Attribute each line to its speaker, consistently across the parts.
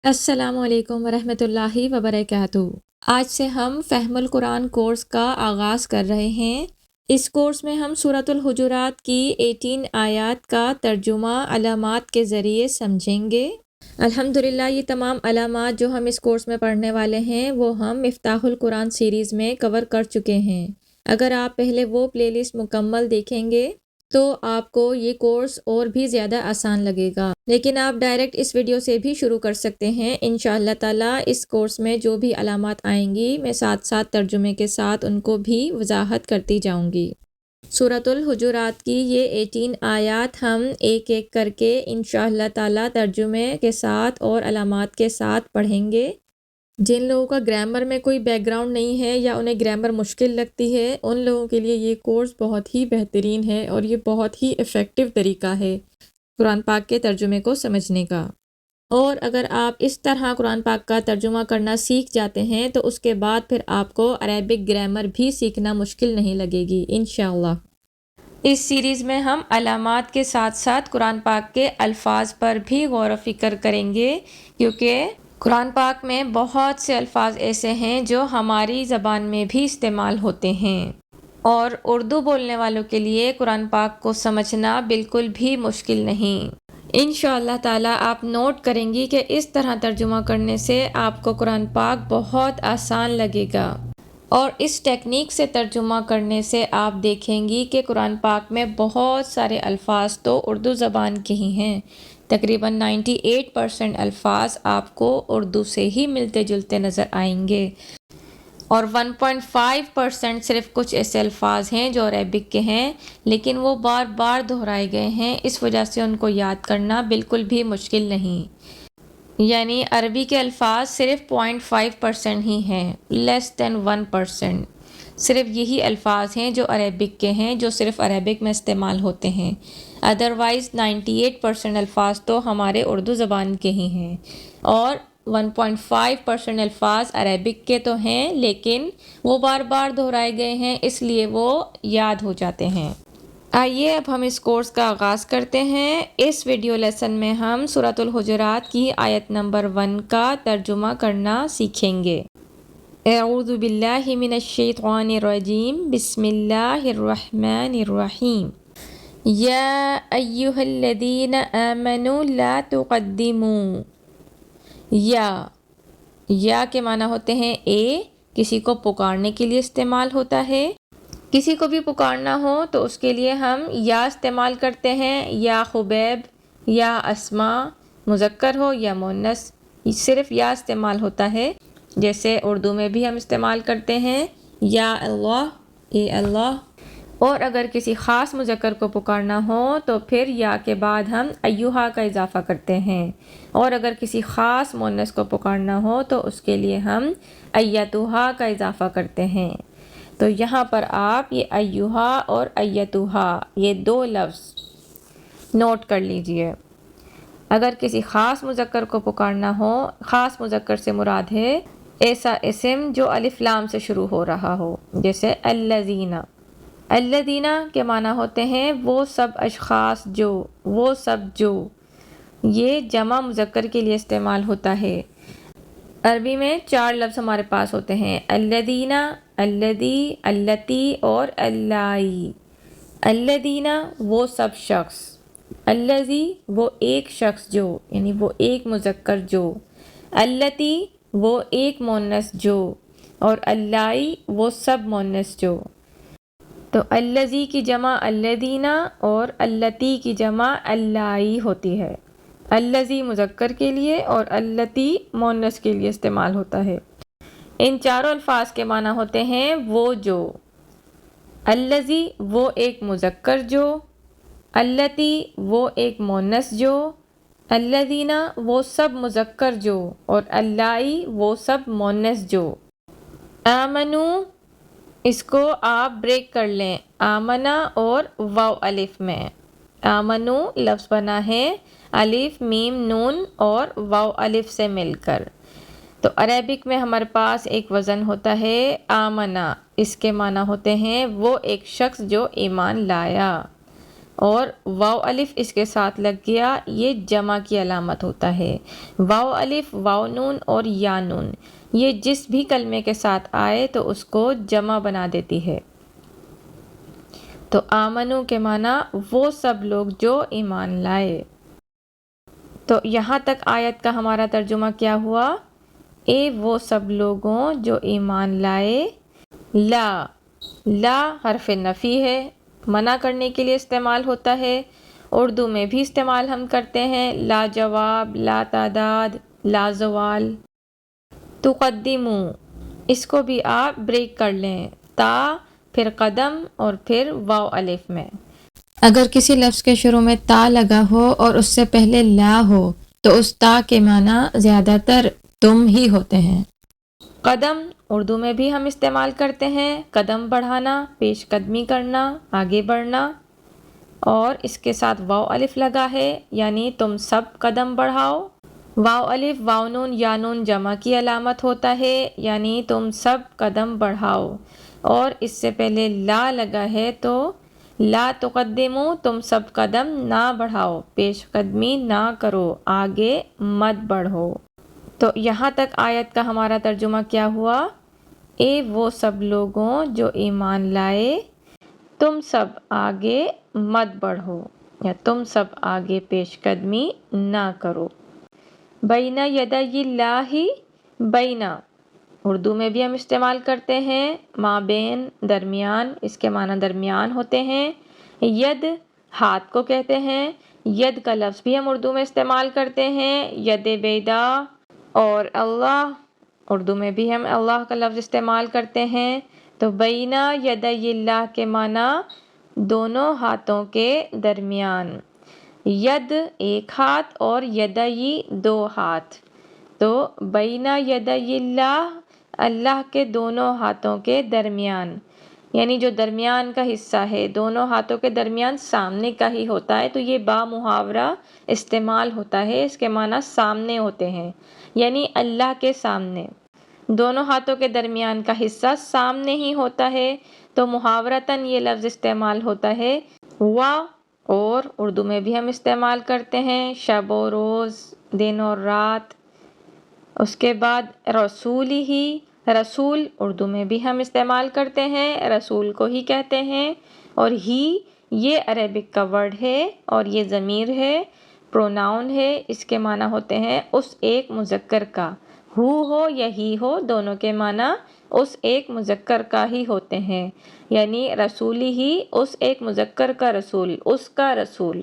Speaker 1: السلام علیکم ورحمۃ اللہ وبرکاتہ۔ آج سے ہم فہم القرآن کورس کا آغاز کر رہے ہیں۔ اس کورس میں ہم سورۃ الحجرات کی 18 آیات کا ترجمہ علامات کے ذریعے سمجھیں گے۔ الحمدللہ یہ تمام علامات جو ہم اس کورس میں پڑھنے والے ہیں وہ ہم مفتاح القرآن سیریز میں کور کر چکے ہیں۔ اگر آپ پہلے وہ پلے لسٹ مکمل دیکھیں گے تو آپ کو یہ کورس اور بھی زیادہ آسان لگے گا، لیکن آپ ڈائریکٹ اس ویڈیو سے بھی شروع کر سکتے ہیں۔ انشاءاللہ تعالیٰ اس کورس میں جو بھی علامات آئیں گی میں ساتھ ساتھ ترجمے کے ساتھ ان کو بھی وضاحت کرتی جاؤں گی۔ سورۃ الحجرات کی یہ 18 آیات ہم ایک ایک کر کے انشاءاللہ تعالیٰ ترجمے کے ساتھ اور علامات کے ساتھ پڑھیں گے۔ جن لوگوں کا گرامر میں کوئی بیک گراؤنڈ نہیں ہے یا انہیں گرامر مشکل لگتی ہے ان لوگوں کے لیے یہ کورس بہت ہی بہترین ہے اور یہ بہت ہی ایفیکٹو طریقہ ہے قرآن پاک کے ترجمے کو سمجھنے کا۔ اور اگر آپ اس طرح قرآن پاک کا ترجمہ کرنا سیکھ جاتے ہیں تو اس کے بعد پھر آپ کو عربک گرامر بھی سیکھنا مشکل نہیں لگے گی انشاءاللہ۔ اس سیریز میں ہم علامات کے ساتھ ساتھ قرآن پاک کے الفاظ پر بھی غور و فکر کریں گے، کیونکہ قرآن پاک میں بہت سے الفاظ ایسے ہیں جو ہماری زبان میں بھی استعمال ہوتے ہیں، اور اردو بولنے والوں کے لیے قرآن پاک کو سمجھنا بالکل بھی مشکل نہیں۔ انشاءاللہ تعالیٰ آپ نوٹ کریں گی کہ اس طرح ترجمہ کرنے سے آپ کو قرآن پاک بہت آسان لگے گا، اور اس ٹیکنیک سے ترجمہ کرنے سے آپ دیکھیں گی کہ قرآن پاک میں بہت سارے الفاظ تو اردو زبان کے ہی ہیں۔ تقریباً 98% الفاظ آپ کو اردو سے ہی ملتے جلتے نظر آئیں گے، اور 1.5% صرف کچھ ایسے الفاظ ہیں جو عربک کے ہیں لیکن وہ بار بار دہرائے گئے ہیں، اس وجہ سے ان کو یاد کرنا بالکل بھی مشکل نہیں۔ یعنی عربی کے الفاظ صرف 0.5% ہی ہیں، لیس دین 1%۔ صرف یہی الفاظ ہیں جو عربک کے ہیں، جو صرف عربک میں استعمال ہوتے ہیں۔ ادروائز 98% الفاظ تو ہمارے اردو زبان کے ہی ہیں، اور 1.5% الفاظ عربک کے تو ہیں لیکن وہ بار بار دہرائے گئے ہیں، اس لیے وہ یاد ہو جاتے ہیں۔ آئیے اب ہم اس کورس کا آغاز کرتے ہیں۔ اس ویڈیو لیسن میں ہم سورۃ الحجرات کی آیت نمبر 1 کا ترجمہ کرنا سیکھیں گے۔ اعوذ باللہ من الشیطان الرجیم، بسم اللہ الرحمن الرحیم۔ یا ایہا الذین آمنوا لا تقدموا۔ یا کے معنی ہوتے ہیں اے، کسی کو پکارنے کے لیے استعمال ہوتا ہے۔ کسی کو بھی پکارنا ہو تو اس کے لیے ہم یا استعمال کرتے ہیں، یا خبیب، یا اسما، مذکر ہو یا مؤنث، صرف یا استعمال ہوتا ہے۔ جیسے اردو میں بھی ہم استعمال کرتے ہیں یا اللہ، اے اللہ۔ اور اگر کسی خاص مذکر کو پکارنا ہو تو پھر یا کے بعد ہم ایہا کا اضافہ کرتے ہیں، اور اگر کسی خاص مؤنث کو پکارنا ہو تو اس کے لیے ہم ایتھا کا اضافہ کرتے ہیں۔ تو یہاں پر آپ یہ ایہا اور ایتھا یہ دو لفظ نوٹ کر لیجئے۔ اگر کسی خاص مذکر کو پکارنا ہو، خاص مذکر سے مراد ہے ایسا اسم جو الف لام سے شروع ہو رہا ہو، جیسے الذین۔ الذین کے معنی ہوتے ہیں وہ سب اشخاص جو، وہ سب جو۔ یہ جمع مذکر کے لیے استعمال ہوتا ہے۔ عربی میں 4 لفظ ہمارے پاس ہوتے ہیں، الذین، الذی، اللتی اور اللائی۔ الذین وہ سب شخص، الذی وہ ایک شخص جو، یعنی وہ ایک مذکر جو، اللتی وہ ایک مؤنث جو، اور اللائی وہ سب مؤنث جو۔ تو الذی کی جمع الذین اور اللتی کی جمع اللائی ہوتی ہے۔ الذی مذکر کے لیے اور اللتی مؤنث کے لیے استعمال ہوتا ہے۔ ان چاروں الفاظ کے معنی ہوتے ہیں وہ جو۔ الذی وہ ایک مذکر جو، اللتی وہ ایک مؤنث جو، الذین وہ سب مذکر جو، اور اللائی وہ سب مؤنث جو۔ آمنو، اس کو آپ بریک کر لیں آمنہ اور واو الف میں۔ آمنو لفظ بنا ہے الف میم نون اور واو الف سے مل کر۔ تو عربک میں ہمارے پاس ایک وزن ہوتا ہے آمنہ، اس کے معنی ہوتے ہیں وہ ایک شخص جو ایمان لایا۔ اور واو الف اس کے ساتھ لگ گیا، یہ جمع کی علامت ہوتا ہے۔ واو الف، واو نون اور یا نون، یہ جس بھی کلمے کے ساتھ آئے تو اس کو جمع بنا دیتی ہے۔ تو آمنو کے معنی وہ سب لوگ جو ایمان لائے۔ تو یہاں تک آیت کا ہمارا ترجمہ کیا ہوا؟ اے وہ سب لوگوں جو ایمان لائے۔ لا حرف نفی ہے، منع کرنے کے لیے استعمال ہوتا ہے۔ اردو میں بھی استعمال ہم کرتے ہیں، لا جواب، لا تعداد، لا زوال۔ تقدمو، اس کو بھی آپ بریک کر لیں، تا پھر قدم اور پھر واو الف میں۔ اگر کسی لفظ کے شروع میں تا لگا ہو اور اس سے پہلے لا ہو تو اس تا کے معنی زیادہ تر تم ہی ہوتے ہیں۔ قدم اردو میں بھی ہم استعمال کرتے ہیں، قدم بڑھانا، پیش قدمی کرنا، آگے بڑھنا، اور اس کے ساتھ واو الف لگا ہے، یعنی تم سب قدم بڑھاؤ۔ واو الف، واو نون، یا نون جمع کی علامت ہوتا ہے، یعنی تم سب قدم بڑھاؤ، اور اس سے پہلے لا لگا ہے تو لا تقدمو، تم سب قدم نہ بڑھاؤ، پیش قدمی نہ کرو، آگے مت بڑھو۔ تو یہاں تک آیت کا ہمارا ترجمہ کیا ہوا؟ اے وہ سب لوگوں جو ایمان لائے، تم سب آگے مت بڑھو، یا تم سب آگے پیش قدمی نہ کرو۔ بین یدی اللہ، بینا اردو میں بھی ہم استعمال کرتے ہیں، مابین درمیان، اس کے معنی درمیان ہوتے ہیں۔ ید ہاتھ کو کہتے ہیں، ید کا لفظ بھی ہم اردو میں استعمال کرتے ہیں، ید بیدا۔ اور اللہ، اردو میں بھی ہم اللہ کا لفظ استعمال کرتے ہیں۔ تو بینا یدی اللہ کے معنی دونوں ہاتھوں کے درمیان، ید ایک ہاتھ اور یدی دو ہاتھ، تو بینا یدی اللہ، اللہ کے دونوں ہاتھوں کے درمیان، یعنی جو درمیان کا حصہ ہے دونوں ہاتھوں کے درمیان سامنے کا ہی ہوتا ہے، تو یہ با محاورہ استعمال ہوتا ہے، اس کے معنی سامنے ہوتے ہیں، یعنی اللہ کے سامنے دونوں ہاتھوں کے درمیان کا حصہ سامنے ہی ہوتا ہے، تو محاورتاً یہ لفظ استعمال ہوتا ہے۔ اور اردو میں بھی ہم استعمال کرتے ہیں، شب و روز، دن اور رات۔ اس کے بعد رسول ہی، رسول اردو میں بھی ہم استعمال کرتے ہیں، رسول کو ہی کہتے ہیں، اور ہی یہ عربک کا ورڈ ہے اور یہ ضمیر ہے، پروناؤن ہے، اس کے معنی ہوتے ہیں اس ایک مذکر کا، ہو یا ہی ہو، دونوں کے معنی اس ایک مذکر کا ہی ہوتے ہیں، یعنی رسولی ہی، اس ایک مذکر کا رسول، اس کا رسول۔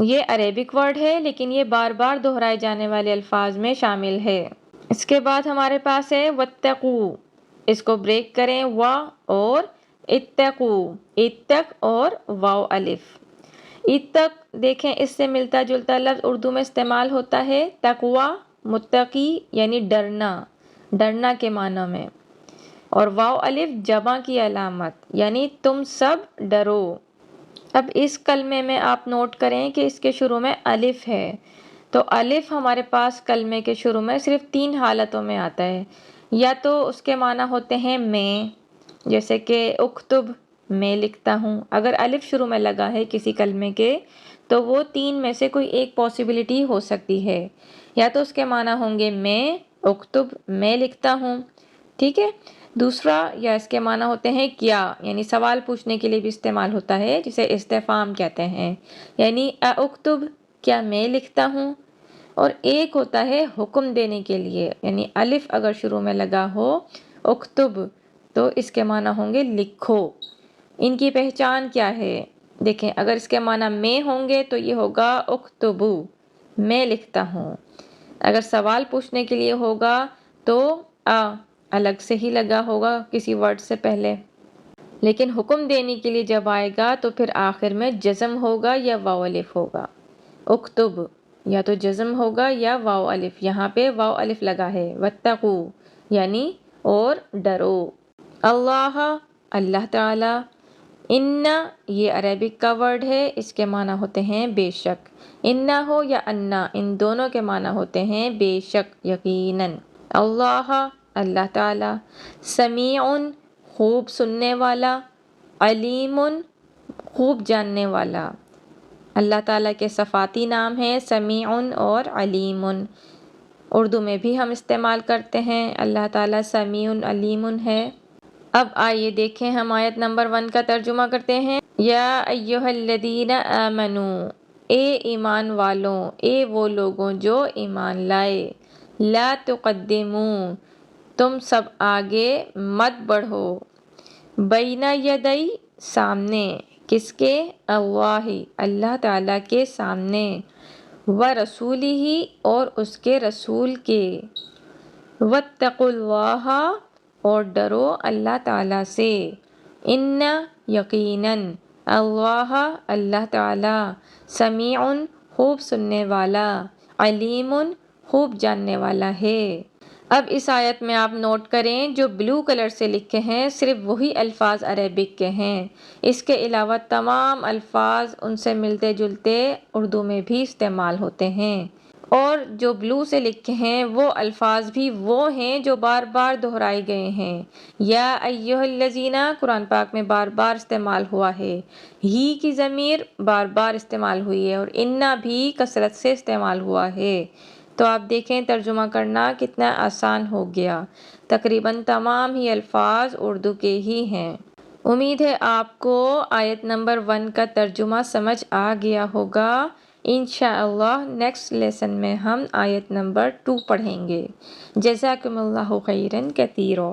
Speaker 1: یہ عربک ورڈ ہے لیکن یہ بار بار دہرائے جانے والے الفاظ میں شامل ہے۔ اس کے بعد ہمارے پاس ہے واتقو، اس کو بریک کریں، وا اور اتقو، اتق اور واو الف۔ اتق دیکھیں، اس سے ملتا جلتا لفظ اردو میں استعمال ہوتا ہے، تقوی، متقی یعنی ڈرنا، ڈرنا کے معنی میں، اور واو الف جمع کی علامت، یعنی تم سب ڈرو۔ اب اس کلمے میں آپ نوٹ کریں کہ اس کے شروع میں الف ہے، تو الف ہمارے پاس کلمے کے شروع میں صرف 3 حالتوں میں آتا ہے، یا تو اس کے معنی ہوتے ہیں میں، جیسے کہ اکتب، میں لکھتا ہوں، اگر الف شروع میں لگا ہے کسی کلمے کے تو وہ 3 میں سے کوئی ایک پاسبلٹی ہو سکتی ہے، یا تو اس کے معنی ہوں گے میں، اکتب، میں لکھتا ہوں، ٹھیک ہے۔ دوسرا، یا اس کے معنی ہوتے ہیں کیا، یعنی سوال پوچھنے کے لیے بھی استعمال ہوتا ہے، جسے استفہام کہتے ہیں، یعنی اکتب، کیا میں لکھتا ہوں۔ اور ایک ہوتا ہے حکم دینے کے لیے، یعنی الف اگر شروع میں لگا ہو اکتب تو اس کے معنی ہوں گے لکھو۔ ان کی پہچان کیا ہے؟ دیکھیں، اگر اس کے معنی میں ہوں گے تو یہ ہوگا اکتبو، میں لکھتا ہوں۔ اگر سوال پوچھنے کے لیے ہوگا تو الگ سے ہی لگا ہوگا کسی ورڈ سے پہلے، لیکن حکم دینے کے لیے جب آئے گا تو پھر آخر میں جزم ہوگا یا واو الف ہوگا۔ اکتب یا تو جزم ہوگا یا واو الف، یہاں پہ واو الف لگا ہے، واتقو یعنی اور ڈرو۔ اللہ، اللہ تعالی۔ ان، یہ عربک کا ورڈ ہے، اس کے معنی ہوتے ہیں بے شک، انا ہو یا انا، ان دونوں کے معنی ہوتے ہیں بے شک، یقیناً۔ اللہ، اللہ تعالی۔ سمیع، خوب سننے والا، علیم، خوب جاننے والا، اللہ تعالیٰ کے صفاتی نام ہیں سمیع اور علیم۔ اردو میں بھی ہم استعمال کرتے ہیں، اللہ تعالیٰ سمیع علیم ہے۔ اب آئیے دیکھیں ہم آیت نمبر 1 کا ترجمہ کرتے ہیں۔ یا ایہا الذین آمنوا، اے ایمان والوں، اے وہ لوگوں جو ایمان لائے، لا تقدموا، تم سب آگے مت بڑھو، بین یدی، سامنے، کس کے؟ اللہ تعالیٰ کے سامنے، ورسولہ، اور اس کے رسول کے، واتقوا اللہ، اور ڈرو اللہ تعالیٰ سے، ان، یقیناً، اللہ تعالیٰ، سمیع، خوب سننے والا، علیم، خوب جاننے والا ہے۔ اب اس آیت میں آپ نوٹ کریں جو بلو کلر سے لکھے ہیں صرف وہی الفاظ عربک کے ہیں، اس کے علاوہ تمام الفاظ ان سے ملتے جلتے اردو میں بھی استعمال ہوتے ہیں، اور جو بلو سے لکھے ہیں وہ الفاظ بھی وہ ہیں جو بار بار دہرائے گئے ہیں۔ یا ایہا الذین قرآن پاک میں بار بار استعمال ہوا ہے، ہی کی ضمیر بار بار استعمال ہوئی ہے، اور انا بھی کثرت سے استعمال ہوا ہے۔ تو آپ دیکھیں ترجمہ کرنا کتنا آسان ہو گیا، تقریباً تمام ہی الفاظ اردو کے ہی ہیں۔ امید ہے آپ کو آیت نمبر 1 کا ترجمہ سمجھ آ گیا ہوگا۔ انشاءاللہ نیکسٹ لیسن میں ہم آیت نمبر 2 پڑھیں گے۔ جزاکم اللہ خیراً کثیرا۔